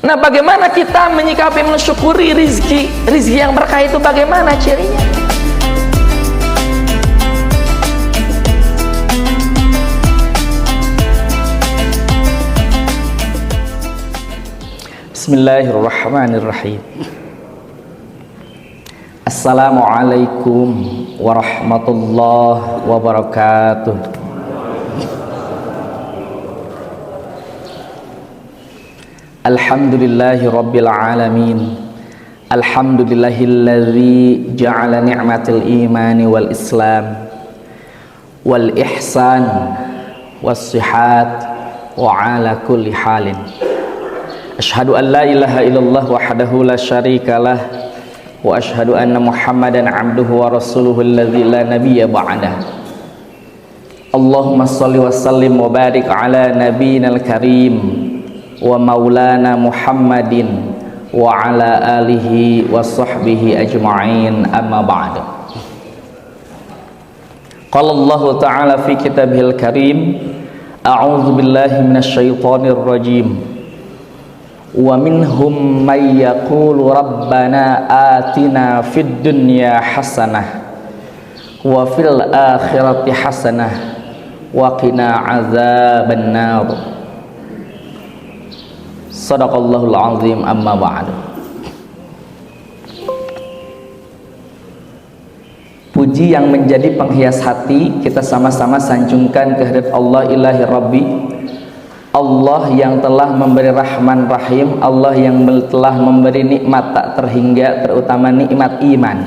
Nah, bagaimana kita menyikapi mensyukuri rizki yang berkah itu, bagaimana cirinya? Bismillahirrahmanirrahim. Assalamualaikum warahmatullahi wabarakatuh. Alhamdulillahi rabbil alamin. Alhamdulillahilladzi ja'ala ni'matil imani wal islam wal ihsan was sihat wa ala kulli halin. Asyhadu an la ilaha illallah wahdahu la syarikalah wa asyhadu anna Muhammadan abduhu wa rasuluhu alladzi la nabiyya ba'dah. Allahumma shalli wa sallim wa barik ala nabiyyinal karim wa maulana Muhammadin wa ala alihi wa sahbihi ajma'in, amma ba'du. Qala Allah ta'ala fi kitabihil karim, a'udzu billahi minasyaitonir rajim, wa minhum may yaqulu rabbana atina fid dunya hasanah wa fil akhirati hasanah wa qina azaban nar. Shadaqallahul azim, amma ba'du. Puji yang menjadi penghias hati kita sama-sama sanjungkan kehadirat Allah ilahi rabbi, Allah yang telah memberi rahman rahim, Allah yang telah memberi nikmat tak terhingga, terutama nikmat iman.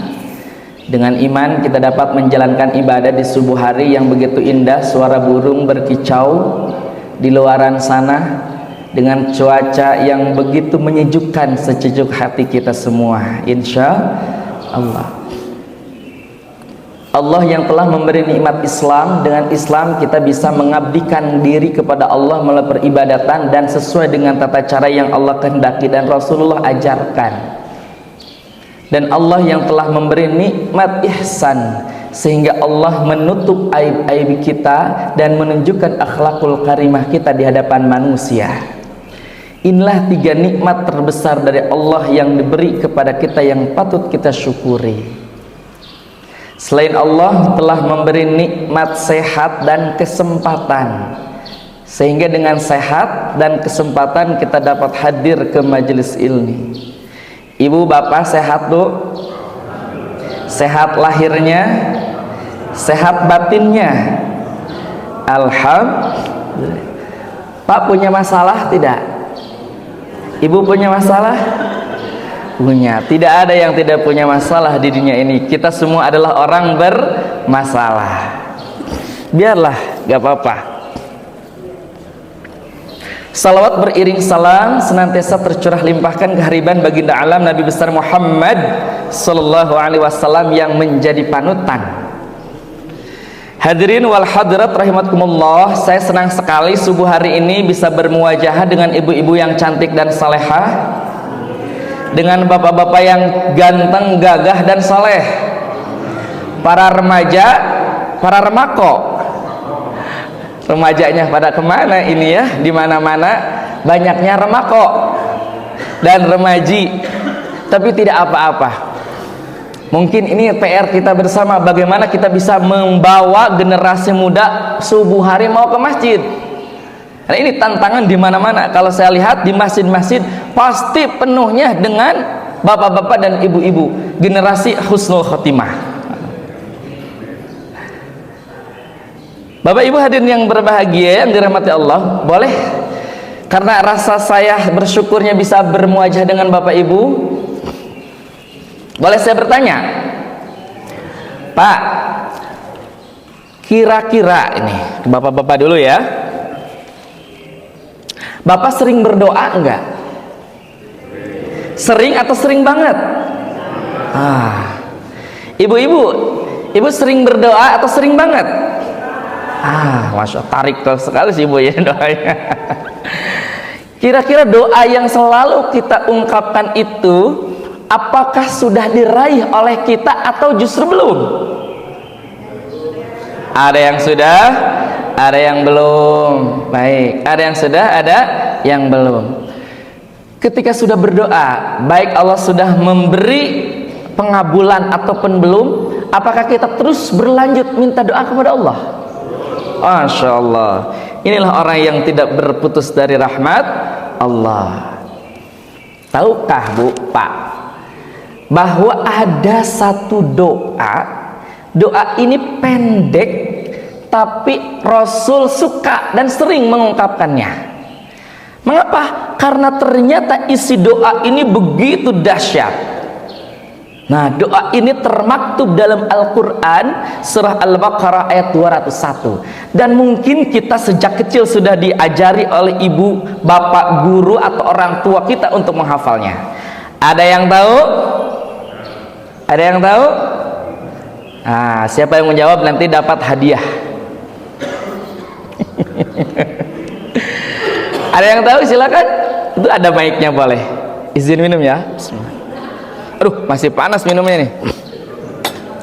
Dengan iman kita dapat menjalankan ibadah di subuh hari yang begitu indah, suara burung berkicau di luaran sana, dengan cuaca yang begitu menyejukkan secucuk hati kita semua, insya Allah. Allah yang telah memberi nikmat Islam, dengan Islam kita bisa mengabdikan diri kepada Allah melalui peribadatan dan sesuai dengan tata cara yang Allah kehendaki dan Rasulullah ajarkan. Dan Allah yang telah memberi nikmat ihsan, sehingga Allah menutup aib-aib kita dan menunjukkan akhlakul karimah kita di hadapan manusia. Inilah tiga nikmat terbesar dari Allah yang diberi kepada kita yang patut kita syukuri. Selain Allah telah memberi nikmat sehat dan kesempatan, sehingga dengan sehat dan kesempatan kita dapat hadir ke majelis ilmu. Ibu bapak sehat bu? Sehat lahirnya, sehat batinnya. Alhamdulillah. Pak punya masalah tidak? Ibu punya masalah? Punya. Tidak ada yang tidak punya masalah di dunia ini. Kita semua adalah orang bermasalah. Biarlah, gak apa-apa. Salawat beriring salam senantiasa tercurah limpahkan kehariban baginda alam Nabi besar Muhammad sallallahu alaihi wasallam yang menjadi panutan. Hadirin wal hadirat rahimakumullah, saya senang sekali subuh hari ini bisa bermuwajahah dengan ibu-ibu yang cantik dan salehah, dengan bapak-bapak yang ganteng, gagah dan saleh, para remaja, para remako. Remajanya pada kemana ini ya? Di mana-mana banyaknya remako dan remaji, tapi tidak apa-apa. Mungkin ini PR kita bersama, bagaimana kita bisa membawa generasi muda subuh hari mau ke masjid. Nah, ini tantangan di mana-mana. Kalau saya lihat di masjid-masjid pasti penuhnya dengan bapak-bapak dan ibu-ibu, generasi husnul khotimah. Bapak ibu hadirin yang berbahagia yang dirahmati Allah, boleh karena rasa saya bersyukurnya bisa bermuajah dengan bapak ibu, boleh saya bertanya, Pak, kira-kira ini bapak-bapak dulu ya, bapak sering berdoa enggak? Sering atau sering banget? Ibu-ibu, ibu sering berdoa atau sering banget? Masya Allah, tarik sekali sih ibu ya doanya. Kira-kira doa yang selalu kita ungkapkan itu apakah sudah diraih oleh kita atau justru belum? Ada yang sudah, ada yang belum. Baik, ada yang sudah, ada yang belum. ketika sudah berdoa, baik Allah sudah memberi pengabulan ataupun belum, apakah kita terus berlanjut minta doa kepada Allah? Masya Allah, inilah orang yang tidak berputus dari rahmat Allah. Tahukah Bu, Pak, bahwa ada satu doa ini pendek, tapi Rasul suka dan sering mengungkapkannya. Mengapa? Karena ternyata isi doa ini begitu dahsyat. Nah, doa ini termaktub dalam Al-Quran surah Al-Baqarah ayat 201. Dan mungkin kita sejak kecil sudah diajari oleh ibu, bapak, guru atau orang tua kita untuk menghafalnya. Ada yang tahu? Ada yang tahu? Nah, siapa yang menjawab nanti dapat hadiah. Ada yang tahu? Silakan. Itu ada mic-nya, boleh. Izin minum ya. Bismillah. Aduh, masih panas minumnya nih.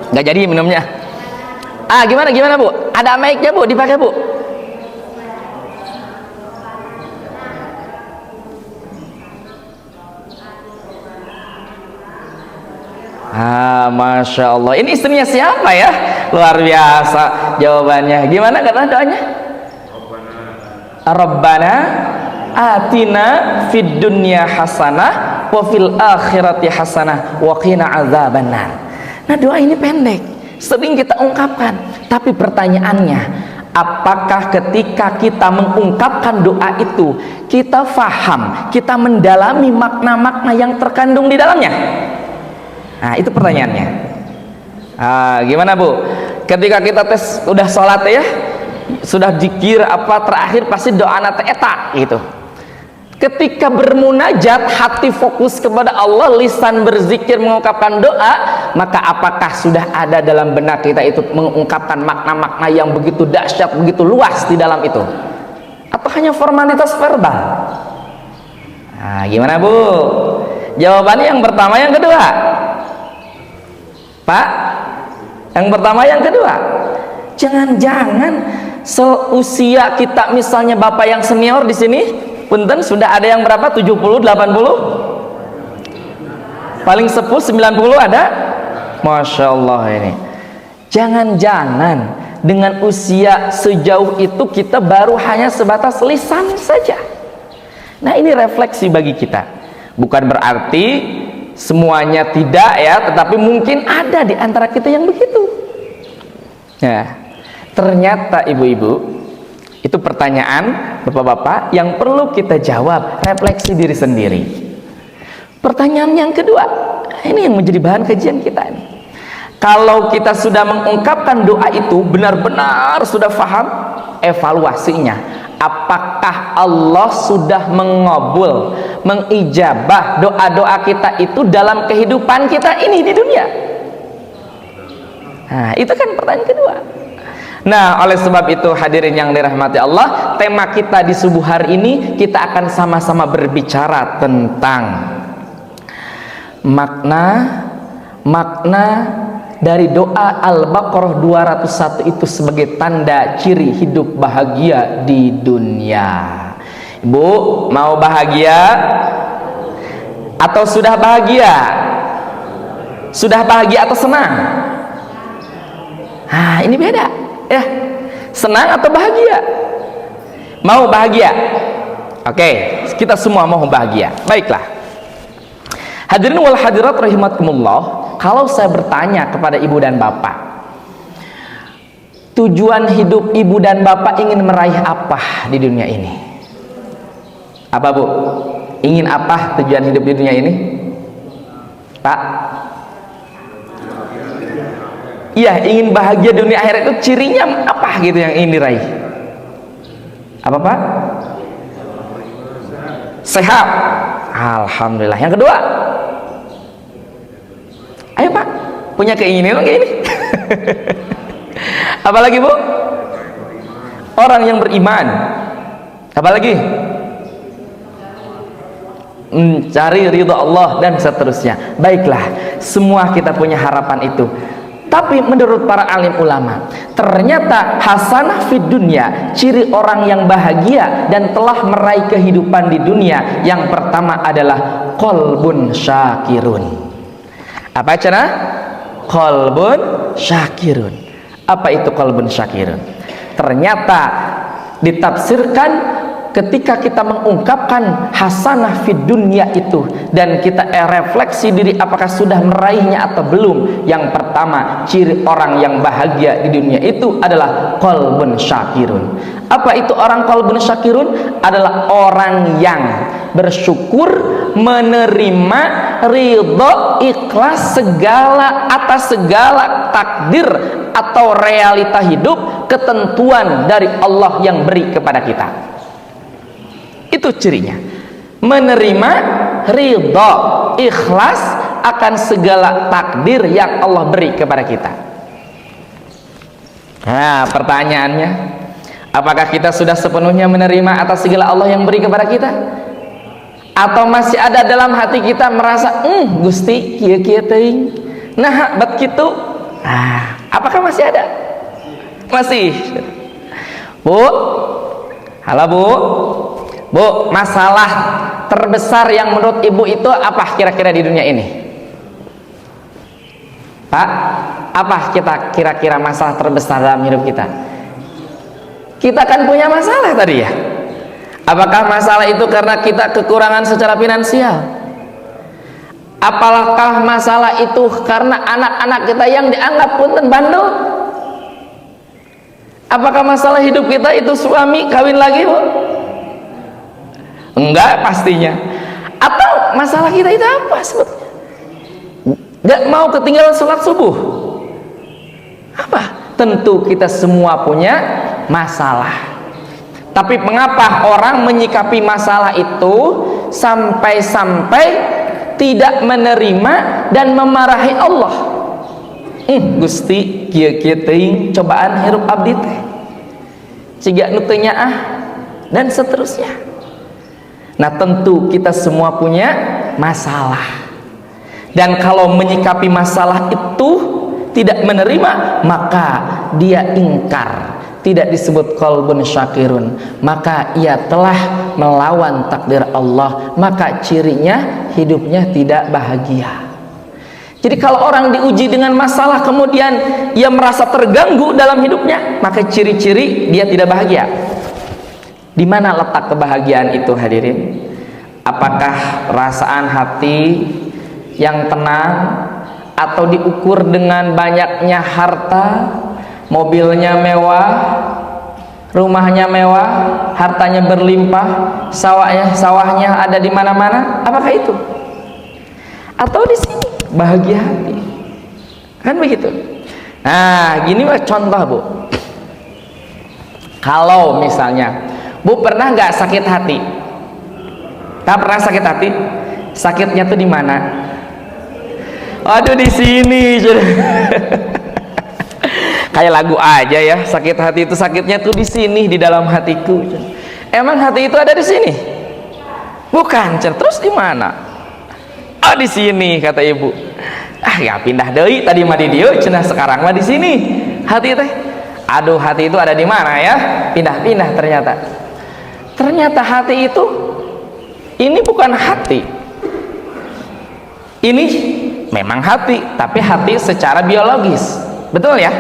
Nggak jadi minumnya. Gimana Bu? Ada mic-nya Bu, dipakai Bu. Masya Allah. Ini istrinya siapa ya? Luar biasa jawabannya. Gimana kata doanya? Rabbana atina fid dunya hasanah wa fil akhirati hasanah wa qina azabannar. Nah, doa ini pendek, sering kita ungkapkan, tapi pertanyaannya, apakah ketika kita mengungkapkan doa itu kita faham, kita mendalami makna-makna yang terkandung di dalamnya? Nah, itu pertanyaannya. Gimana Bu? Ketika kita udah sholat ya, sudah zikir apa terakhir pasti doa nate eta gitu. Ketika bermunajat, hati fokus kepada Allah, lisan berzikir mengungkapkan doa, maka apakah sudah ada dalam benak kita itu mengungkapkan makna-makna yang begitu dahsyat, begitu luas di dalam itu? Atau hanya formalitas verbal? Nah, gimana Bu? Jawabannya yang pertama, yang kedua? Pak, yang pertama, yang kedua. Jangan-jangan seusia kita, misalnya Bapak yang senior di sini, punten sudah ada yang berapa? 70, 80? Paling sepuh 90 ada? Masya Allah ini. Jangan-jangan dengan usia sejauh itu kita baru hanya sebatas lisan saja. Nah, ini refleksi bagi kita. Bukan berarti semuanya tidak ya, tetapi mungkin ada di antara kita yang begitu. Ya, ternyata ibu-ibu, itu pertanyaan bapak-bapak yang perlu kita jawab, refleksi diri sendiri. Pertanyaan yang kedua, ini yang menjadi bahan kajian kita ini. Kalau kita sudah mengungkapkan doa itu benar-benar sudah paham, evaluasinya, apakah Allah sudah mengabul, mengijabah doa-doa kita itu dalam kehidupan kita ini di dunia? Nah, itu kan pertanyaan kedua. Nah, oleh sebab itu hadirin yang dirahmati Allah, tema kita di subuh hari ini kita akan sama-sama berbicara tentang makna dari doa Al-Baqarah 201 itu sebagai tanda ciri hidup bahagia di dunia. Ibu, mau bahagia atau sudah bahagia? Sudah bahagia atau senang? Nah, ini beda ya. Senang atau bahagia? Mau bahagia? Oke, kita semua mau bahagia. Baiklah, hadirin wal hadirat rahimakumullah, kalau saya bertanya kepada ibu dan bapak, tujuan hidup ibu dan bapak ingin meraih apa di dunia ini? Apa Bu? Ingin apa tujuan hidup di dunia ini? Pak? Iya, ingin bahagia dunia akhirat, itu cirinya apa gitu yang ingin diraih? Apa Pak? Sehat. Alhamdulillah. Yang kedua? Ayo Pak, punya keinginan kayak ini. Apalagi Bu? Orang yang beriman. Apalagi? Mencari ridha Allah dan seterusnya. Baiklah, semua kita punya harapan itu. Tapi menurut para alim ulama, ternyata hasanah fid dunya, ciri orang yang bahagia dan telah meraih kehidupan di dunia, yang pertama adalah qalbun syakirun. Apa cara? Qalbun syakirun. Apa itu qalbun syakirun? Ternyata ditafsirkan ketika kita mengungkapkan hasanah fid dunya itu dan kita refleksi diri apakah sudah meraihnya atau belum. Yang pertama, ciri orang yang bahagia di dunia itu adalah qalbun syakirun. Apa itu orang qalbun syakirun? Adalah orang yang bersyukur, menerima, ridho, ikhlas segala atas segala takdir atau realita hidup, ketentuan dari Allah yang beri kepada kita. Itu cirinya, menerima, ridho, ikhlas akan segala takdir yang Allah beri kepada kita. Nah, pertanyaannya, apakah kita sudah sepenuhnya menerima atas segala Allah yang beri kepada kita? Atau masih ada dalam hati kita merasa, Gusti kieu-kieu teuing, nah bet kitu. Apakah masih ada? Masih. Bu, halo Bu. Bu, masalah terbesar yang menurut ibu itu apa kira-kira di dunia ini? Pak, apa kita kira-kira masalah terbesar dalam hidup kita? Kita kan punya masalah tadi ya. Apakah masalah itu karena kita kekurangan secara finansial? Apakah masalah itu karena anak-anak kita yang dianggap punten bandel? Apakah masalah hidup kita itu suami kawin lagi, Bu? Enggak pastinya. Atau masalah kita itu apa sebetulnya? Gak mau ketinggalan sholat subuh. Apa? Tentu kita semua punya masalah. Tapi mengapa orang menyikapi masalah itu sampai-sampai tidak menerima dan memarahi Allah? Gusti kieu-kieu teuing cobaan hirup abdi teh. Siga nu teu nyaah dan seterusnya. Nah, tentu kita semua punya masalah. Dan kalau menyikapi masalah itu tidak menerima, maka dia ingkar, tidak disebut qalbun syakirun, maka ia telah melawan takdir Allah, maka cirinya hidupnya tidak bahagia. Jadi kalau orang diuji dengan masalah kemudian ia merasa terganggu dalam hidupnya, maka ciri-ciri dia tidak bahagia. Di mana letak kebahagiaan itu, hadirin? Apakah perasaan hati yang tenang, atau diukur dengan banyaknya harta, mobilnya mewah, rumahnya mewah, hartanya berlimpah, sawahnya ada di mana-mana? Apakah itu? Atau di sini bahagia hati? Kan begitu. Nah, gini mah contoh, Bu. Kalau misalnya Bu pernah nggak sakit hati? Tak pernah sakit hati? Sakitnya tuh di mana? Aduh, di sini. Kayak lagu aja ya. Sakit hati itu sakitnya tuh di sini, di dalam hatiku. Emang hati itu ada di sini? Bukan. Terus di mana? Oh, di sini kata ibu. Ya pindah deui, tadi mah di dieu, cenah sekarang mah di sini. Hati teh. Aduh, hati itu ada di mana ya? Pindah-pindah ternyata. Ternyata hati itu ini bukan hati. Ini memang hati, tapi hati secara biologis. Betul ya?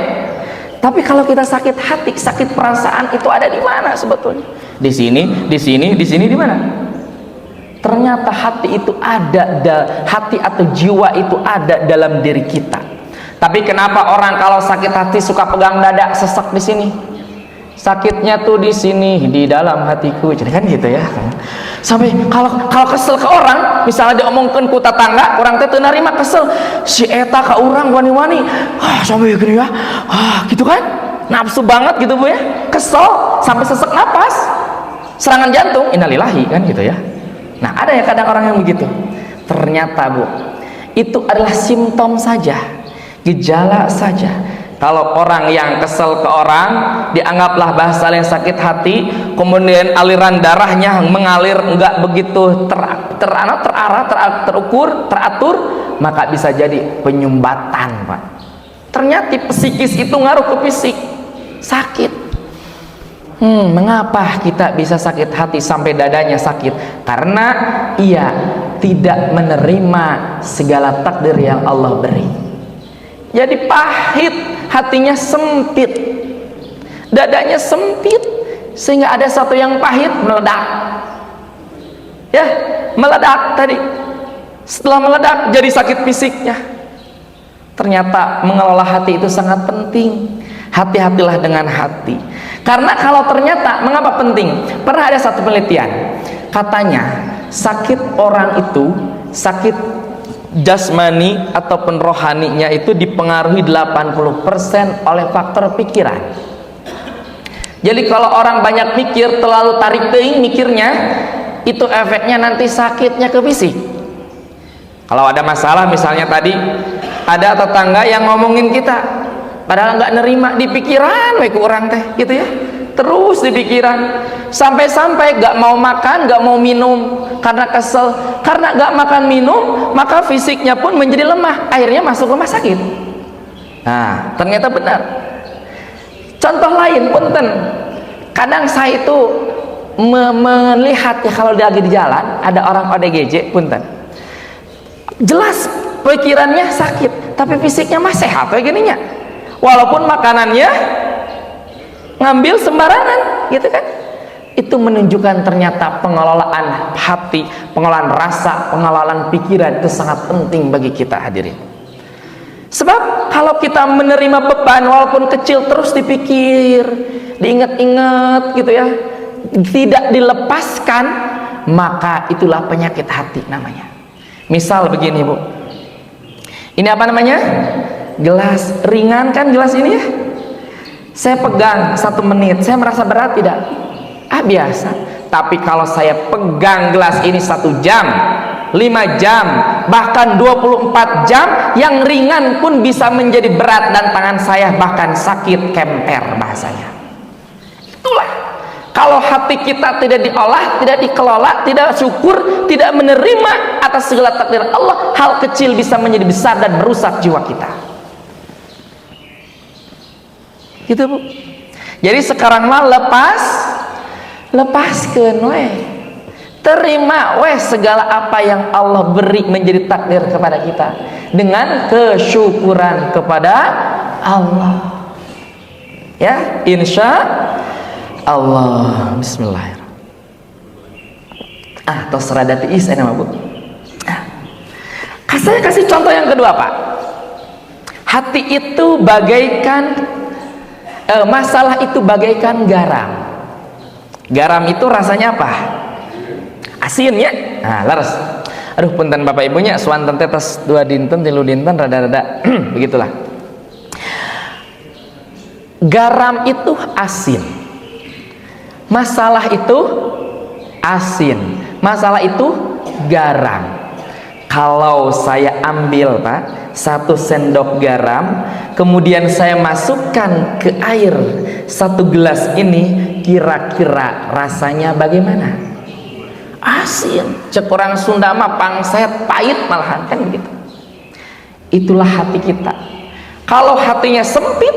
Tapi kalau kita sakit hati, sakit perasaan itu ada di mana sebetulnya? Di sini, di sini, di sini, di mana? Ternyata hati itu ada, hati atau jiwa itu ada dalam diri kita. Tapi kenapa orang kalau sakit hati suka pegang dada, sesak di sini? Sakitnya tuh di sini, di dalam hatiku. Jadi kan gitu ya. Sampai kalau kesel ke orang, misalnya diomongkan ku tetangga, orang teh teu narima, kesel. Si eta ka urang wani-wani. Sampai gini ya. Gitu kan? Nafsu banget gitu, Bu ya. Kesel sampai sesak napas. Serangan jantung, innalillahi kan gitu ya. Nah, ada ya kadang orang yang begitu. Ternyata, Bu, itu adalah simptom saja, gejala saja. Kalau orang yang kesel ke orang, dianggaplah bahasa yang sakit hati, kemudian aliran darahnya mengalir enggak begitu terukur, teratur, maka bisa jadi penyumbatan, Pak. ternyata psikis itu ngaruh ke fisik, sakit. Mengapa kita bisa sakit hati sampai dadanya sakit? Karena ia tidak menerima segala takdir yang Allah beri. Jadi pahit, hatinya sempit, dadanya sempit, sehingga ada satu yang pahit meledak. Ya, meledak tadi. Setelah meledak jadi sakit fisiknya. Ternyata mengelola hati itu sangat penting. Hati-hatilah dengan hati. Karena kalau ternyata, mengapa penting? Pernah ada satu penelitian, katanya sakit orang itu, sakit jasmani ataupun rohaninya itu dipengaruhi 80% oleh faktor pikiran. Jadi kalau orang banyak mikir, terlalu tarik teuing mikirnya, itu efeknya nanti sakitnya ke fisik. Kalau ada masalah, misalnya tadi ada tetangga yang ngomongin kita, padahal nggak nerima, di pikiran we ku orang teh gitu ya, terus di pikiran, sampai-sampai nggak mau makan, nggak mau minum karena kesel. Karena nggak makan minum, maka fisiknya pun menjadi lemah, akhirnya masuk rumah sakit. Nah, ternyata benar. Contoh lain punten, kadang saya itu melihat ya, kalau lagi di jalan ada orang ODGJ punten, jelas pikirannya sakit tapi fisiknya mah sehat kayak gininya, walaupun makanannya ngambil sembarangan gitu kan. Itu menunjukkan ternyata pengelolaan hati, pengelolaan rasa, pengelolaan pikiran itu sangat penting bagi kita hadirin. Sebab kalau kita menerima beban walaupun kecil terus dipikir, diingat-ingat gitu ya, tidak dilepaskan, maka itulah penyakit hati namanya. Misal begini Bu, ini apa namanya, gelas ringan kan gelas ini ya, saya pegang 1 menit, saya merasa berat tidak? Biasa. Tapi kalau saya pegang gelas ini 1 jam, 5 jam, bahkan 24 jam, yang ringan pun bisa menjadi berat dan tangan saya bahkan sakit kemper bahasanya. Itulah kalau hati kita tidak diolah, tidak dikelola, tidak syukur, tidak menerima atas segala takdir Allah, hal kecil bisa menjadi besar dan merusak jiwa kita. Gitu Bu. Jadi sekarang mah lepaskeun we, terima we segala apa yang Allah beri menjadi takdir kepada kita dengan kesyukuran kepada Allah. Ya, insya Allah. Bismillahirrahmanirrahim. Tos rada tiis nama Bu. Saya kasih contoh yang kedua Pak. Hati itu bagaikan masalah itu bagaikan garam. Garam itu rasanya apa? Asin ya. Nah, leres. Aduh punten Bapak Ibunya, swanten teh tos 2 dinten 3 dinten rada-rada begitulah. Garam itu asin. Masalah itu asin. Masalah itu garam. Kalau saya ambil Pak 1 sendok garam, kemudian saya masukkan ke air 1 gelas ini, kira-kira rasanya bagaimana? Asin. Cek orang Sunda mah pangset, pahit malahan kan begitu. Itulah hati kita. Kalau hatinya sempit,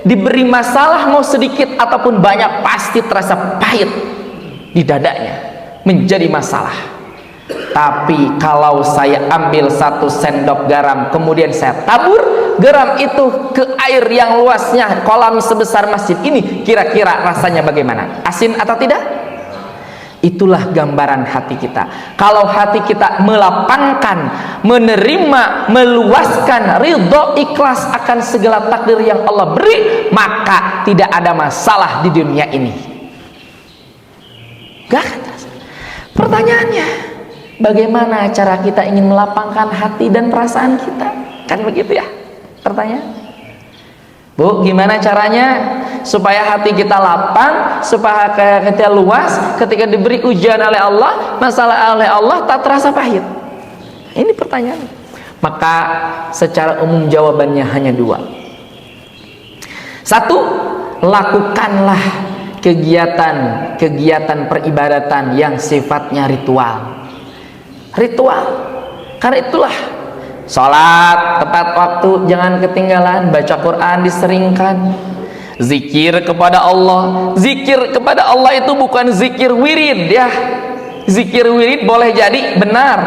diberi masalah mau sedikit ataupun banyak pasti terasa pahit di dadanya, menjadi masalah. Tapi kalau saya ambil 1 sendok garam, kemudian saya tabur garam itu ke air yang luasnya kolam sebesar masjid ini, kira-kira rasanya bagaimana? Asin atau tidak? Itulah gambaran hati kita. Kalau hati kita melapangkan, menerima, meluaskan, ridho, ikhlas akan segala takdir yang Allah beri, maka tidak ada masalah di dunia ini. Gak akan terasa. Pertanyaannya, bagaimana cara kita ingin melapangkan hati dan perasaan kita? Kan begitu ya pertanyaan. Bu, gimana caranya supaya hati kita lapang, supaya kita luas ketika diberi ujian oleh Allah, masalah oleh Allah, tak terasa pahit? Ini pertanyaan. Maka secara umum jawabannya hanya 2. 1, lakukanlah kegiatan peribadatan yang sifatnya ritual. Karena itulah Salat tepat waktu, jangan ketinggalan. Baca Quran diseringkan. Zikir kepada Allah. Zikir kepada Allah itu bukan zikir wirid ya. Zikir wirid boleh jadi benar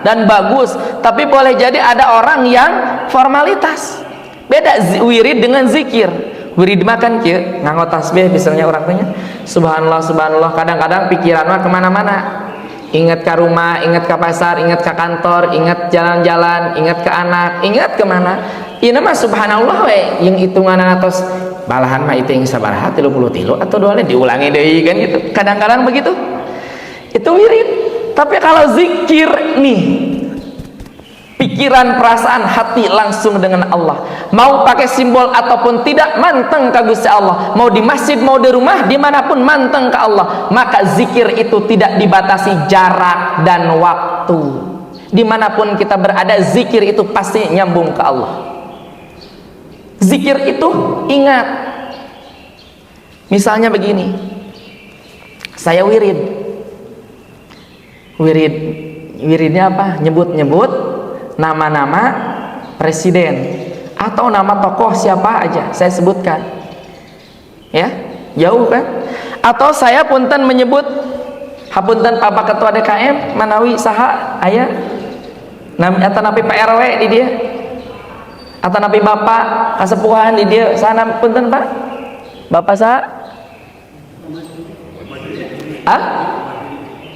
dan bagus, tapi boleh jadi ada orang yang formalitas. Beda wirid dengan zikir. Wirid makan kieu nganggo tasbih misalnya orang tanya subhanallah subhanallah, kadang-kadang pikiran mah kemana-mana. Ingat ke rumah, ingat ke pasar, ingat ke kantor, ingat jalan-jalan, ingat ke anak, ingat kemana. Ini mah subhanallah we yang hitungan atas balahan mah itu yang sabaraha 33 atau 2 diulangi deui kan gitu. Kadang-kadang begitu. Itu wirid. Tapi kalau zikir nih, pikiran, perasaan, hati langsung dengan Allah. Mau pakai simbol ataupun tidak, manteng ka Gusti Allah. Mau di masjid, mau di rumah, dimanapun manteng ke Allah. Maka zikir itu tidak dibatasi jarak dan waktu. Dimanapun kita berada, zikir itu pasti nyambung ke Allah. Zikir itu ingat. Misalnya begini, saya wiridnya apa? Nyebut-nyebut nama-nama presiden atau nama tokoh siapa aja saya sebutkan ya, jauh kan? Atau saya punten menyebut hapunten Bapak Ketua DKM manawi saha aya atau napi PRW di dia atau napi Bapak kasepuhan di dia sana punten Pak Bapak saha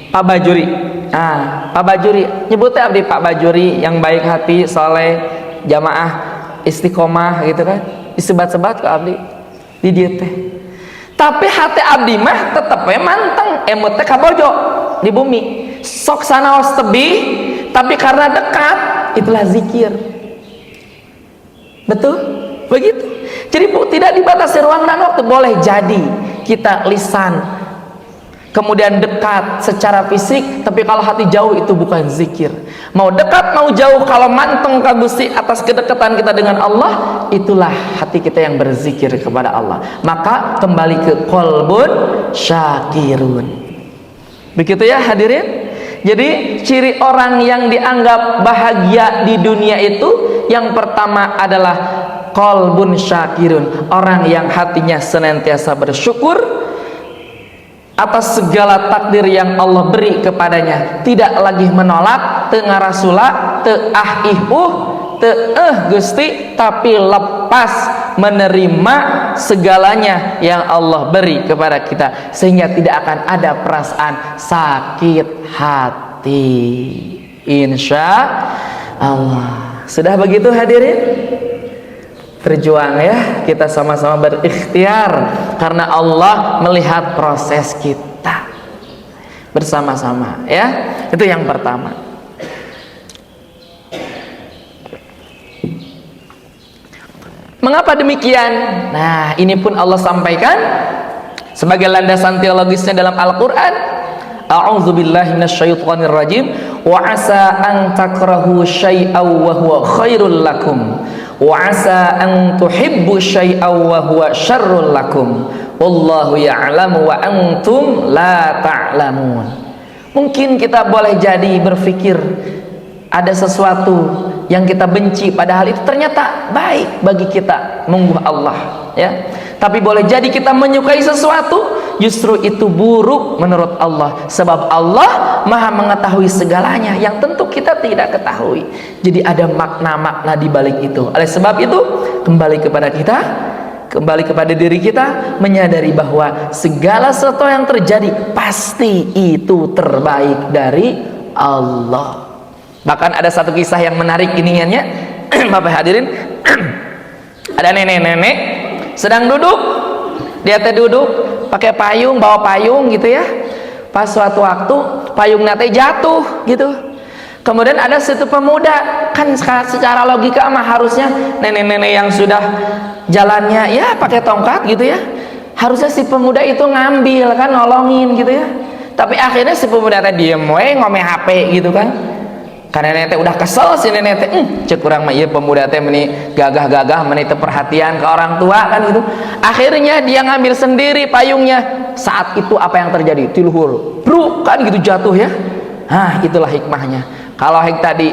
Pak Bajuri. Pak Bajuri nyebutnya abdi Pak Bajuri yang baik hati, soleh, jamaah, istiqomah gitu kan. Disebat-sebat ke abdi di dieu teh. Tapi hati abdi mah tetep manteng, emut teh kabojo di bumi. Sok sanaos tebih, tapi karena dekat itulah zikir. Betul? Begitu. Jadi tidak dibatasi ruang dan waktu, boleh jadi kita lisan kemudian dekat secara fisik, tapi kalau hati jauh itu bukan zikir. Mau dekat mau jauh, kalau manteng ka Gusti atas kedekatan kita dengan Allah, itulah hati kita yang berzikir kepada Allah. Maka kembali ke qalbun syakirun. Begitu ya hadirin. Jadi ciri orang yang dianggap bahagia di dunia itu yang pertama adalah qalbun syakirun, orang yang hatinya senantiasa bersyukur atas segala takdir yang Allah beri kepadanya, tidak lagi menolak, teu ngarasula, teu teu Gusti, tapi lepas menerima segalanya yang Allah beri kepada kita, sehingga tidak akan ada perasaan sakit hati, insya Allah. Sudah begitu hadirin? Berjuang ya, kita sama-sama berikhtiar karena Allah melihat proses kita bersama-sama ya. Itu yang pertama. Mengapa demikian? Nah, ini pun Allah sampaikan sebagai landasan teologisnya dalam Al-Qur'an. A'udzubillahi minasyaitonir rajim. Wa asa an takrahu syai'aw wa huwa khairul lakum. Wa asa an tuhibbu syai'aw wa huwa syarrul lakum. Wallahu ya'lamu wa antum la ta'lamun. Mungkin kita boleh jadi berpikir ada sesuatu yang kita benci padahal itu ternyata baik bagi kita, mungguh Allah ya. Tapi boleh jadi kita menyukai sesuatu justru itu buruk menurut Allah, sebab Allah Maha mengetahui segalanya yang tentu kita tidak ketahui. Jadi ada makna-makna di balik itu. Oleh sebab itu kembali kepada kita, kembali kepada diri kita, menyadari bahwa segala sesuatu yang terjadi pasti itu terbaik dari Allah. Bahkan ada satu kisah yang menarik iniannya Bapak hadirin. Ada nenek-nenek sedang duduk, dia teh duduk pakai payung, bawa payung gitu ya. Pas suatu waktu payung nate jatuh gitu. Kemudian ada satu pemuda, kan secara logika mah harusnya nenek-nenek yang sudah jalannya ya pakai tongkat gitu ya, harusnya si pemuda itu ngambil kan, nolongin gitu ya. Tapi akhirnya si pemuda teh diem we ngomeh HP gitu kan. Karena nenek udah kesel, si nenek teh cek kurang mah ieu pemuda teh meni gagah-gagah meni teu perhatian ke orang tua kan gitu. Akhirnya dia ngambil sendiri payungnya. Saat itu apa yang terjadi? Tiluhur bruk kan gitu jatuh ya. Itulah hikmahnya. Kalau tadi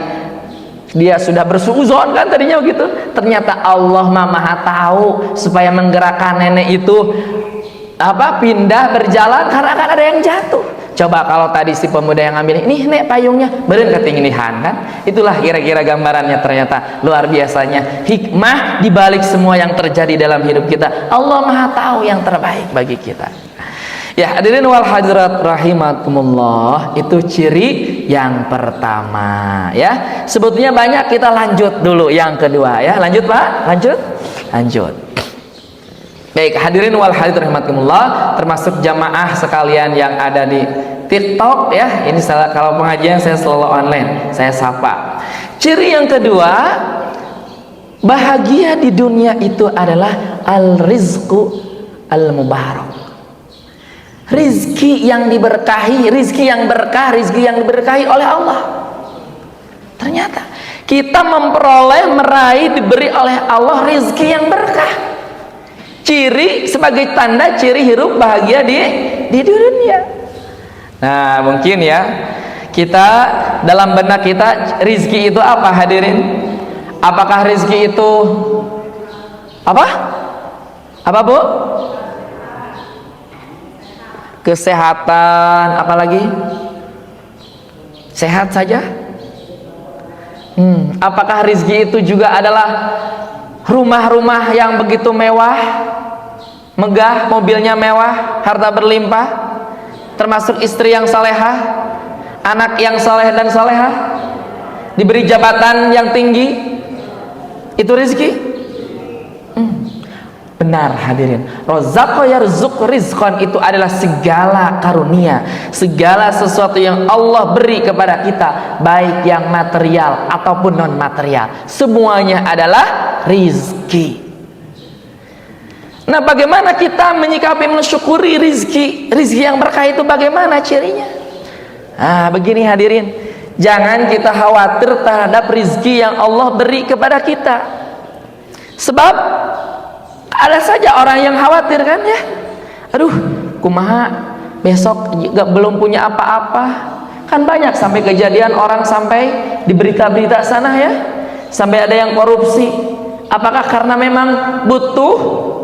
Dia sudah bersuuzon kan tadinya begitu, ternyata Allah Maha tahu supaya menggerakkan nenek itu pindah berjalan karena akan ada yang jatuh. Coba kalau tadi si pemuda yang ngambil, nih nek payungnya beren ketinggihan kan, itulah kira-kira gambarannya. Ternyata luar biasanya hikmah dibalik semua yang terjadi dalam hidup kita. Allah Maha tahu yang terbaik bagi kita. Ya hadirin wal hadirat rahimakumullah, itu ciri yang pertama ya. Sebetulnya banyak, kita lanjut dulu yang kedua ya. Lanjut Pak, lanjut. Baik hadirin wal hadirat rahimakumullah, termasuk jamaah sekalian yang ada di TikTok ya. Ini kalau pengajian saya selalu online, saya sapa. Ciri yang kedua, bahagia di dunia itu adalah al-rizqu al-mubarak. Rizki yang diberkahi, rizki yang berkah, rizki yang diberkahi oleh Allah. Ternyata kita memperoleh, meraih, diberi oleh Allah rizki yang berkah. Ciri sebagai tanda ciri hidup bahagia di dunia. Nah mungkin ya, kita dalam benak kita rizki itu apa hadirin? Apakah rizki itu apa Bu? Kesehatan, apalagi sehat saja. Apakah rizki itu juga adalah rumah-rumah yang begitu mewah, megah, mobilnya mewah, harta berlimpah, termasuk istri yang salehah, anak yang saleh dan salehah, diberi jabatan yang tinggi, itu rizki? Benar hadirin, razaqo yarzuq rizqan, itu adalah segala karunia, segala sesuatu yang Allah beri kepada kita, baik yang material ataupun non material, semuanya adalah rizki. Nah bagaimana kita menyikapi, mensyukuri rizki yang berkah itu, bagaimana cirinya? Nah begini hadirin, jangan kita khawatir terhadap rizki yang Allah beri kepada kita. Sebab ada saja orang yang khawatir kan ya, aduh kumaha besok juga belum punya apa-apa. Kan banyak sampai kejadian orang sampai di berita-berita sana ya, sampai ada yang korupsi. Apakah karena memang butuh?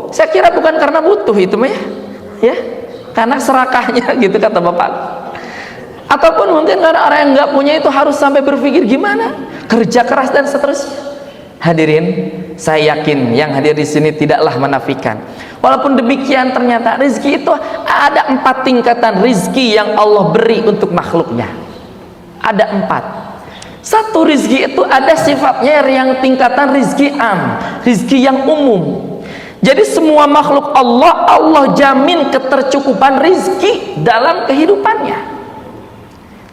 Saya kira bukan karena butuh itu mah ya, karena serakahnya gitu kata bapak. Ataupun mungkin karena orang yang nggak punya itu harus sampai berpikir gimana, kerja keras dan seterusnya. Hadirin, saya yakin yang hadir di sini tidaklah menafikan. Walaupun demikian, ternyata rizki itu ada 4 tingkatan rizki yang Allah beri untuk makhluknya. Ada 4. Satu, rizki itu ada sifatnya yang tingkatan rizki am, rizki yang umum. Jadi semua makhluk Allah jamin ketercukupan rizki dalam kehidupannya.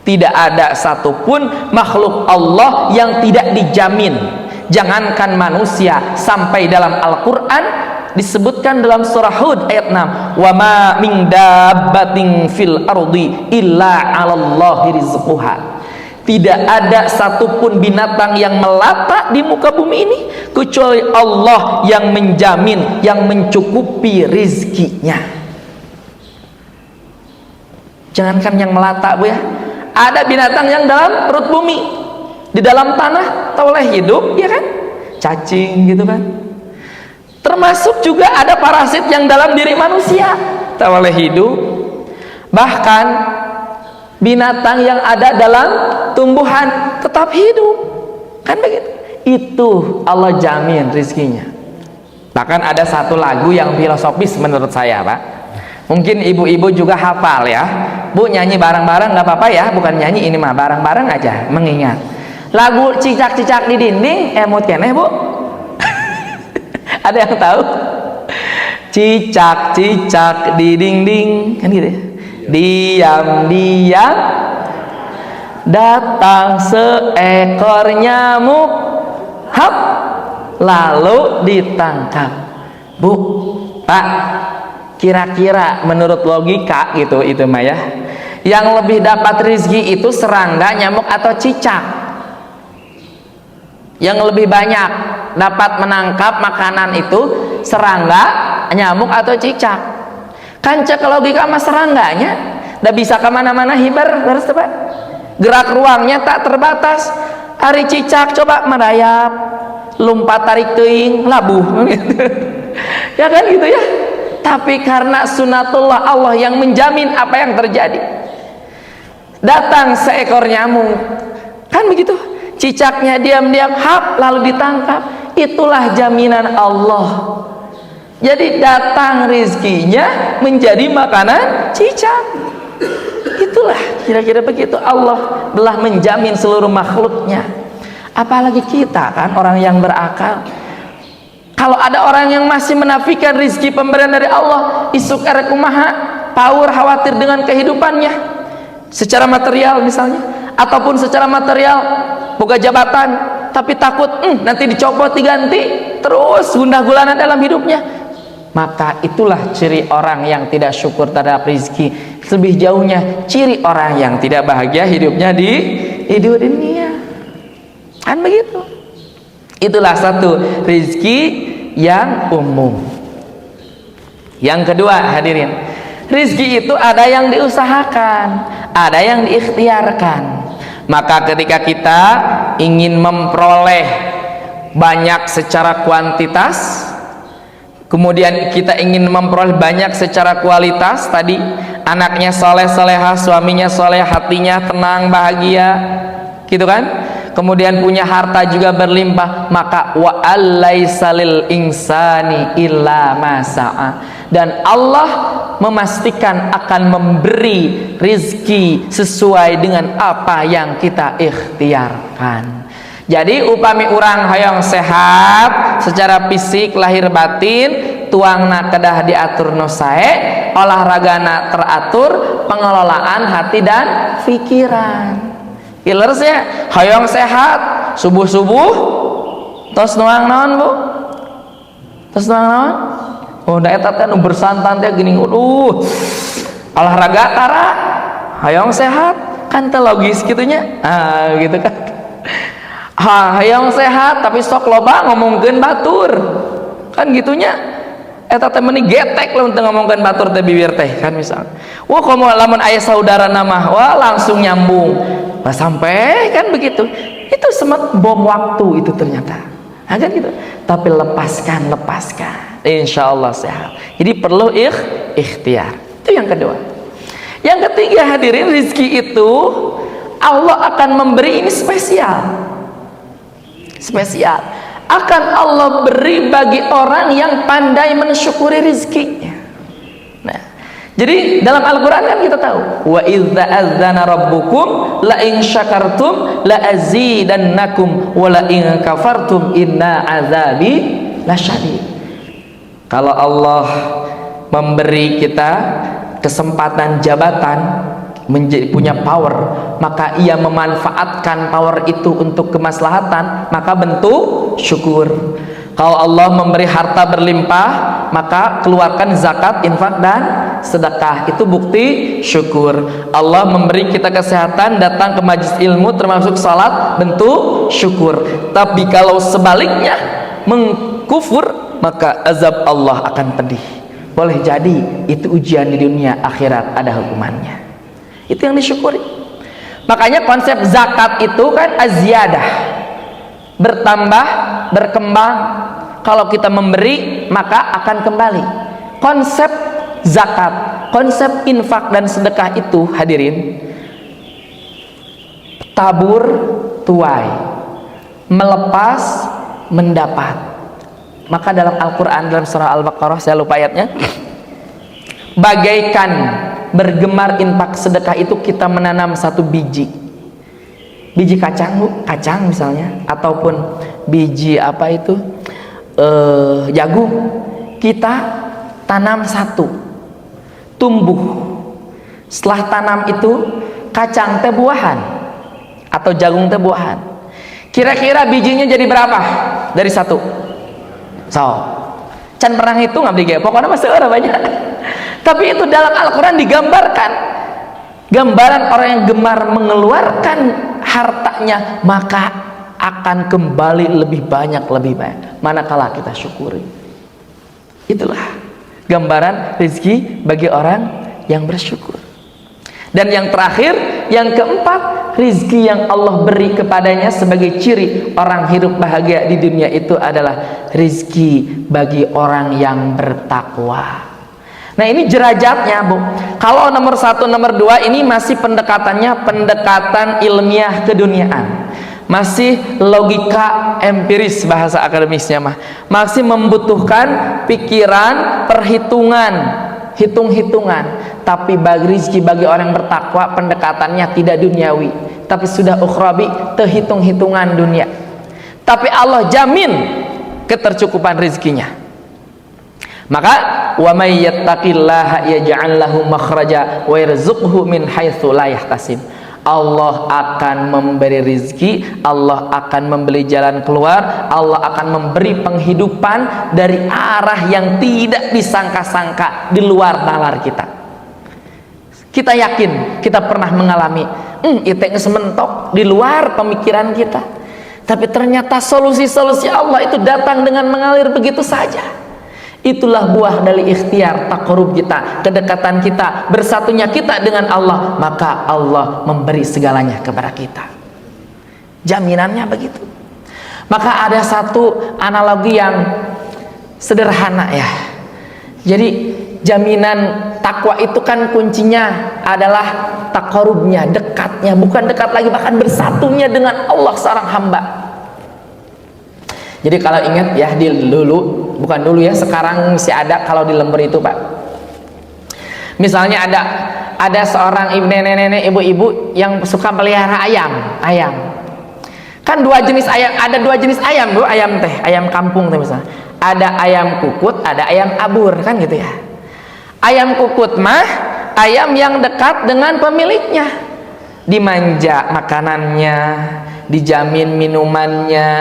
Tidak ada satupun makhluk Allah yang tidak dijamin. Jangankan manusia, sampai dalam Al-Quran disebutkan dalam surah Hud ayat 6, wa ma min dabbatin fil ardi illa 'alallahi rizquha. Tidak ada satupun binatang yang melata di muka bumi ini kecuali Allah yang menjamin, yang mencukupi rizkinya. Jangankan yang melata Bu ya, ada binatang yang dalam perut bumi, di dalam tanah tak boleh hidup ya kan, cacing gitu kan. Termasuk juga ada parasit yang dalam diri manusia tak boleh hidup. Bahkan binatang yang ada dalam tumbuhan tetap hidup kan begitu. Itu Allah jamin rizkinya. Bahkan ada satu lagu yang filosofis menurut saya Pak, mungkin ibu-ibu juga hafal ya Bu, nyanyi bareng-bareng nggak apa-apa ya, bukan nyanyi ini mah bareng-bareng aja mengingat lagu cicak-cicak di dinding, emot keneh Bu. Ada yang tahu? Cicak-cicak di dinding kan gitu ya. Diam-diam datang seekor nyamuk, hap, lalu ditangkap. Bu, Pak, kira-kira menurut logika gitu itu mah ya, yang lebih dapat rezeki itu serangga, nyamuk atau cicak? Yang lebih banyak dapat menangkap makanan itu serangga, nyamuk atau cicak? Kan cek logika sama serangganya, udah bisa kemana-mana hibar, harus tepat. Gerak ruangnya tak terbatas. Ari cicak coba merayap, lompat tarik teuing, labuh. Ya kan gitu ya. Tapi karena sunatullah Allah yang menjamin apa yang terjadi. Datang seekor nyamuk, kan begitu. Cicaknya diam-diam hap lalu ditangkap. Itulah jaminan Allah. Jadi datang rizkinya menjadi makanan cicak. Itulah kira-kira begitu Allah telah menjamin seluruh makhluknya. Apalagi kita kan orang yang berakal. Kalau ada orang yang masih menafikan rizki pemberian dari Allah, isuk arek kumaha, power khawatir dengan kehidupannya secara material misalnya, ataupun secara material boga jabatan tapi takut nanti dicopot diganti, terus gundah gulana dalam hidupnya, maka itulah ciri orang yang tidak syukur terhadap rizki. Lebih jauhnya ciri orang yang tidak bahagia hidupnya di dunia, kan begitu. Itulah satu rizki yang umum. Yang kedua hadirin, rizki itu ada yang diusahakan, ada yang diikhtiarkan. Maka ketika kita ingin memperoleh banyak secara kuantitas, kemudian kita ingin memperoleh banyak secara kualitas, tadi anaknya soleh solehah, suaminya soleh, hatinya tenang bahagia, gitu kan. Kemudian punya harta juga berlimpah, maka wa allaisa lil insani illa ma sa'a. Dan Allah memastikan akan memberi rizki sesuai dengan apa yang kita ikhtiarkan. Jadi upami urang hoyong sehat secara fisik lahir batin, tuangna kedah diatur nosae, olahragana teratur, pengelolaan hati dan pikiran. Killersnya hoyong sehat, subuh-subuh tos nuang naon Bu? Tos nuang naon? Oh da eta teh nu bersantan teh geuning olahraga tara hoyong sehat kan teh logis kitunya. Gitu kan. Hoyong sehat tapi sok loba ngomongkeun batur. Kan gitunya. Eta teh meuni getek lamun teu ngomongkeun batur teh bibir teh kan misal. Wah komo lamun aya saudara nama wah langsung nyambung. Pas sampai kan begitu. Itu semet bom waktu itu ternyata. Kan gitu. Tapi lepaskan. Insya Allah sehat. Jadi perlu ikhtiar. Itu yang kedua. Yang ketiga hadirin, rizki itu Allah akan memberi ini spesial. Akan Allah beri bagi orang yang pandai mensyukuri rizkinya. Nah, jadi dalam Al-Quran kan kita tahu, wa idza adzana rabbukum la in syakartum la azidannakum wa la in kafartum inna azabi lasyadid. Kalau Allah memberi kita kesempatan jabatan, menjadi punya power, maka ia memanfaatkan power itu untuk kemaslahatan, maka bentuk syukur. Kalau Allah memberi harta berlimpah, maka keluarkan zakat, infak dan sedekah, itu bukti syukur. Allah memberi kita kesehatan, datang ke majelis ilmu termasuk salat, bentuk syukur. Tapi kalau sebaliknya mengkufur, maka azab Allah akan pedih. Boleh jadi itu ujian di dunia, akhirat ada hukumannya. Itu yang disyukuri. Makanya konsep zakat itu kan aziyadah, bertambah, berkembang. Kalau kita memberi maka akan kembali. Konsep zakat, konsep infak dan sedekah itu hadirin, tabur tuai, melepas mendapat. Maka dalam Al-Quran, dalam surah Al-Baqarah, saya lupa ayatnya, bagaikan bergemar infak sedekah itu kita menanam satu biji kacang, kacang misalnya, ataupun biji apa itu, jagung, kita tanam satu, tumbuh. Setelah tanam itu kacang teh buahan atau jagung teh buahan. Kira-kira bijinya jadi berapa dari satu? So, can pernah hitung abdi ge, pokoknya masih orang banyak. Tapi itu dalam Al-Quran digambarkan, gambaran orang yang gemar mengeluarkan hartanya maka akan kembali lebih banyak manakala kita syukuri. Itulah gambaran rezeki bagi orang yang bersyukur. Dan yang terakhir, yang keempat, rizki yang Allah beri kepadanya sebagai ciri orang hidup bahagia di dunia itu adalah rizki bagi orang yang bertakwa. Nah ini derajatnya Bu. Kalau nomor 1, nomor 2 ini masih pendekatannya pendekatan ilmiah keduniaan, masih logika empiris bahasa akademisnya masih membutuhkan pikiran, perhitungan, hitung-hitungan. Tapi bagi rizki bagi orang bertakwa pendekatannya tidak duniawi, tapi sudah ukhrawi, terhitung-hitungan dunia. Tapi Allah jamin ketercukupan rizkinya. Maka wa may yattaqillaha yaj'al lahu makhraja wa yarzuqhu min haitsu la yahtasib. Allah akan memberi rizki, Allah akan memberi jalan keluar, Allah akan memberi penghidupan dari arah yang tidak disangka-sangka di luar nalar kita. Kita yakin kita pernah mengalami itu sementok di luar pemikiran kita, tapi ternyata solusi-solusi Allah itu datang dengan mengalir begitu saja. Itulah buah dari ikhtiar taqarrub kita, kedekatan kita, bersatunya kita dengan Allah. Maka Allah memberi segalanya kepada kita, jaminannya begitu. Maka ada satu analogi yang sederhana ya. Jadi jaminan takwa itu kan kuncinya adalah taqarrubnya, dekatnya, bukan dekat lagi, bahkan bersatunya dengan Allah seorang hamba. Jadi kalau ingat ya, bukan dulu ya, sekarang masih ada kalau di lembur itu Pak. Misalnya ada seorang nenek-nenek, ibu-ibu yang suka pelihara ayam. Kan dua jenis ayam, ada dua jenis ayam Bu, ayam kampung tuh misalnya. Ada ayam kukut, ada ayam abur, kan gitu ya. Ayam kukut ayam yang dekat dengan pemiliknya, dimanja makanannya, dijamin minumannya.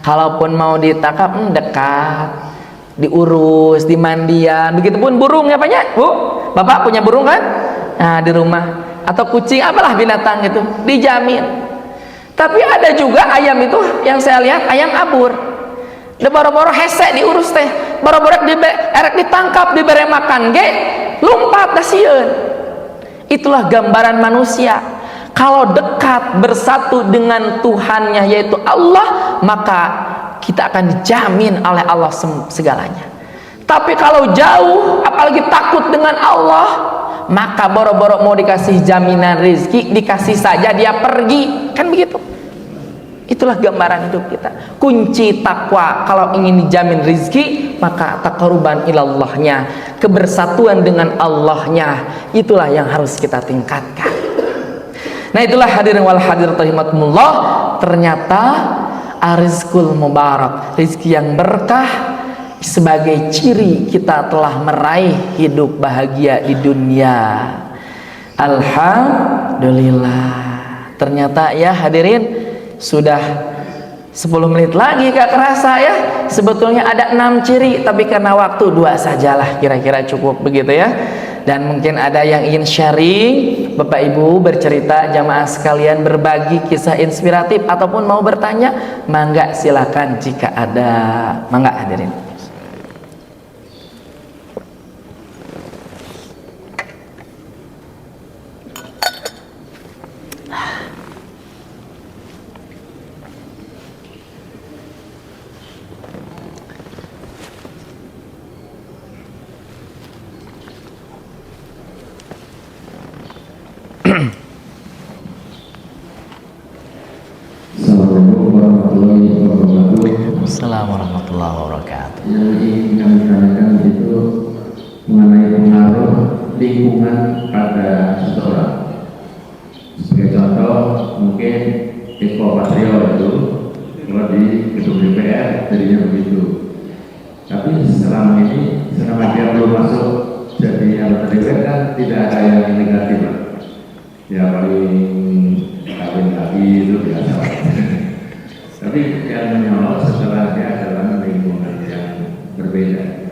Kalaupun mau ditangkap dekat, diurus, dimandian. Begitupun burung ya Pak ya, Bu. Bapak punya burung kan? Nah, di rumah, atau kucing, apalah binatang itu, dijamin. Tapi ada juga ayam itu yang saya lihat ayam abur. Da boro-boro hese diurus teh, boro-boro erek ditangkap, diberi makan ge, lumpat da sieun. Itulah gambaran manusia. Kalau dekat bersatu dengan Tuhannya yaitu Allah, maka kita akan dijamin oleh Allah segalanya. Tapi kalau jauh, apalagi takut dengan Allah, maka boro-boro mau dikasih jaminan rezeki, dikasih saja dia pergi, kan begitu. Itulah gambaran hidup kita. Kunci takwa kalau ingin dijamin rezeki, maka taqarruban ilallahnya, kebersatuan dengan Allahnya, itulah yang harus kita tingkatkan. Nah itulah hadirin wal hadirat rahimakumullah, ternyata arizkul mubarak, rizki yang berkah, sebagai ciri kita telah meraih hidup bahagia di dunia. Alhamdulillah. Ternyata ya hadirin, sudah 10 menit lagi gak kerasa ya. Sebetulnya ada 6 ciri, tapi karena waktu 2 sajalah kira-kira cukup begitu ya. Dan mungkin ada yang ingin sharing, Bapak Ibu bercerita, jamaah sekalian berbagi kisah inspiratif ataupun mau bertanya, mangga silakan jika ada. Mangga hadirin. Assalamualaikum warahmatullahi wabarakatuh. Yang ingin kami tanyakan itu mengenai pengaruh lingkungan pada seseorang. Sebagai contoh, mungkin Eko Patrio itu kalau di gedung DPR jadinya begitu. Tapi selama ini, selama dia belum masuk jadi anggota DPR kan tidak ada yang negatif. Ya paling kawin lagi itu biasa. Tapi yang menyolok setelah dia dalam lingkungan yang berbeda.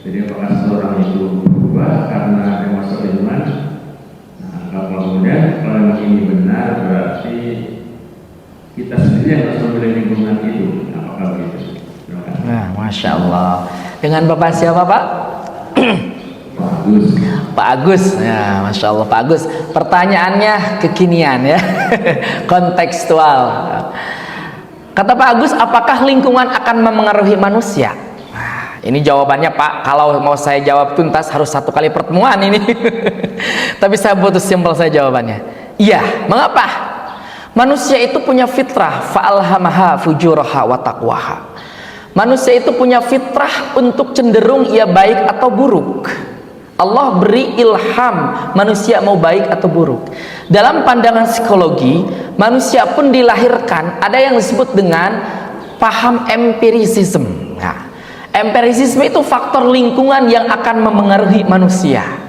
Jadi apakah seorang itu berubah karena dia masuk lingkungan? Nah, kalau kemudian kalau ini benar, berarti kita sendiri yang harus memilih lingkungan itu. Apakah begitu? Nah, Masya Allah. Dengan Bapak siapa Pak? Bagus. Pak Agus, ya Masya Allah Pak Agus, pertanyaannya kekinian ya, kontekstual. Kata Pak Agus, apakah lingkungan akan memengaruhi manusia? Nah, ini jawabannya Pak, kalau mau saya jawab tuntas harus 1 kali pertemuan ini. Tapi saya putus simpel saya jawabannya. Iya, mengapa? Manusia itu punya fitrah, fa'alhamaha fujuraha wa taqwaha. Manusia itu punya fitrah untuk cenderung ia baik atau buruk. Allah beri ilham manusia mau baik atau buruk. Dalam pandangan psikologi, manusia pun dilahirkan ada yang disebut dengan paham empirisisme. Nah, empirisisme itu faktor lingkungan yang akan memengaruhi manusia.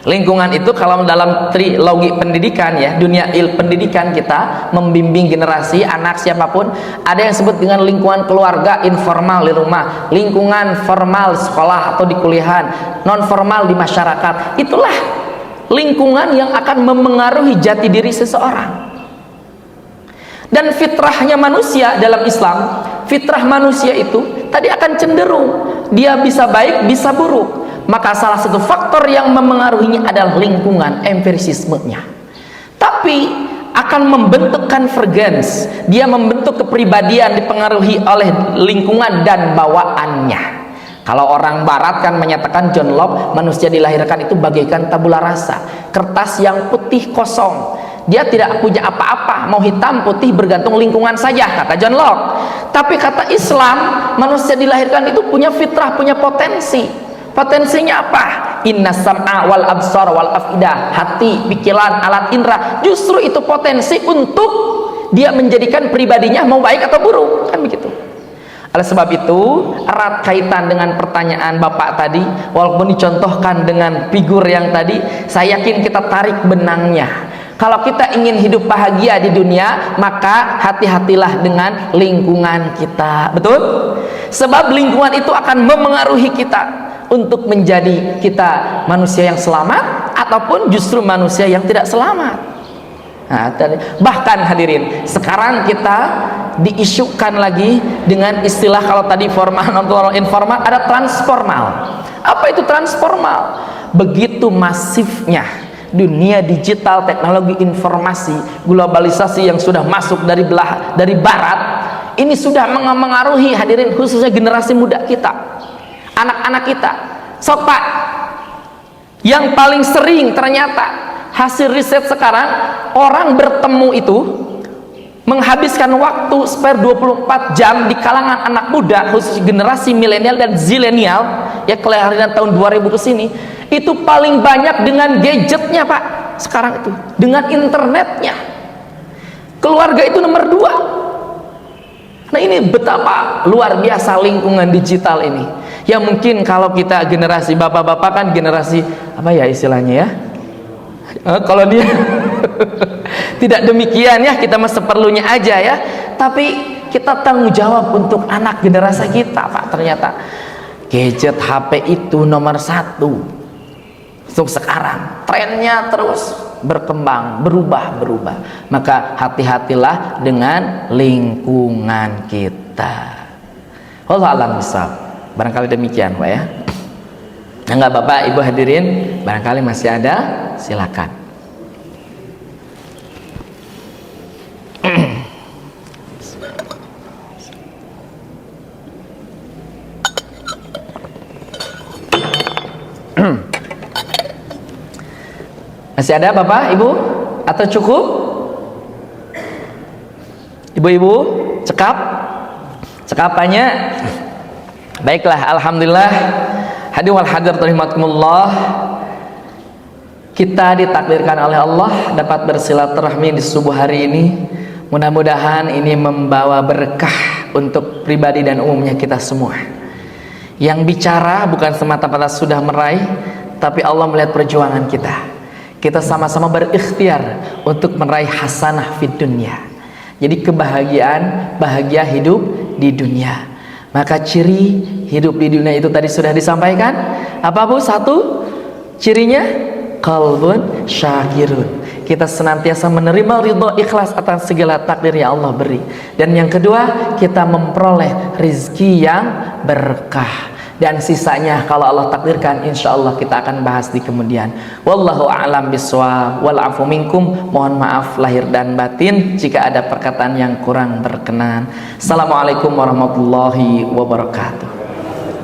Lingkungan itu kalau dalam trilogi pendidikan ya, dunia pendidikan kita membimbing generasi anak siapapun, ada yang disebut dengan lingkungan keluarga informal di rumah, lingkungan formal sekolah atau di kuliahan, non formal di masyarakat. Itulah lingkungan yang akan memengaruhi jati diri seseorang. Dan fitrahnya manusia dalam Islam, fitrah manusia itu tadi akan cenderung dia bisa baik bisa buruk. Maka salah satu faktor yang memengaruhinya adalah lingkungan, empirisismenya. Tapi akan membentuk convergence, dia membentuk kepribadian dipengaruhi oleh lingkungan dan bawaannya. Kalau orang barat kan menyatakan, John Locke, manusia dilahirkan itu bagaikan tabula rasa, kertas yang putih kosong, dia tidak punya apa-apa, mau hitam putih bergantung lingkungan saja, kata John Locke. Tapi kata Islam, manusia dilahirkan itu punya fitrah, punya potensi. Potensinya apa? Inna sam'a wal absar wal afidah, hati, pikiran, alat indera, justru itu potensi untuk dia menjadikan pribadinya mau baik atau buruk, kan begitu. Oleh sebab itu erat kaitan dengan pertanyaan Bapak tadi, walaupun dicontohkan dengan figur yang tadi, saya yakin kita tarik benangnya. Kalau kita ingin hidup bahagia di dunia, maka hati-hatilah dengan lingkungan kita, betul? Sebab lingkungan itu akan memengaruhi kita untuk menjadi kita manusia yang selamat ataupun justru manusia yang tidak selamat. Nah, bahkan hadirin, sekarang kita diisukan lagi dengan istilah, kalau tadi formal non informal, ada transformal. Apa itu transformal? Begitu masifnya dunia digital, teknologi informasi, globalisasi yang sudah masuk dari barat, ini sudah mengaruhi hadirin, khususnya generasi muda kita, anak-anak kita. Sok Pak, yang paling sering ternyata hasil riset sekarang, orang bertemu itu menghabiskan waktu spare 24 jam di kalangan anak muda, khusus generasi milenial dan zilenial ya, kelahiran tahun 2000 ke sini, itu paling banyak dengan gadgetnya Pak sekarang itu, dengan internetnya. Keluarga itu nomor 2. Nah, ini betapa luar biasa lingkungan digital ini. Ya mungkin kalau kita generasi bapak-bapak kan generasi apa ya istilahnya ya, kalau dia tidak demikian ya, kita mah seperlunya aja ya, tapi kita tanggung jawab untuk anak generasi kita Pak. Ternyata gadget HP itu nomor 1 untuk sekarang, trennya terus berkembang, berubah. Maka hati-hatilah dengan lingkungan kita. Wallahu a'lam bishawab. Barangkali demikian Pak ya. Enggak Bapak Ibu hadirin, barangkali masih ada, silakan. Masih ada Bapak Ibu atau cukup? Ibu-ibu cekapannya. Baiklah, alhamdulillah. Hadirin wal hadirat rahimakumullah, kita ditakdirkan oleh Allah dapat bersilaturahmi di subuh hari ini. Mudah-mudahan ini membawa berkah untuk pribadi dan umumnya kita semua. Yang bicara bukan semata-mata sudah meraih, tapi Allah melihat perjuangan kita. Kita sama-sama berikhtiar untuk meraih hasanah fid dunya. Jadi bahagia hidup di dunia. Maka ciri hidup di dunia itu tadi sudah disampaikan. Apa Bu? 1 cirinya qalbun syakirun. Kita senantiasa menerima ridho ikhlas atas segala takdir yang Allah beri. Dan yang kedua, kita memperoleh rizki yang berkah. dan sisanya kalau Allah takdirkan insya Allah kita akan bahas di kemudian. Wallahu a'lam bishawab, wal afu minkum, mohon maaf lahir dan batin jika ada perkataan yang kurang berkenan. Assalamualaikum warahmatullahi wabarakatuh.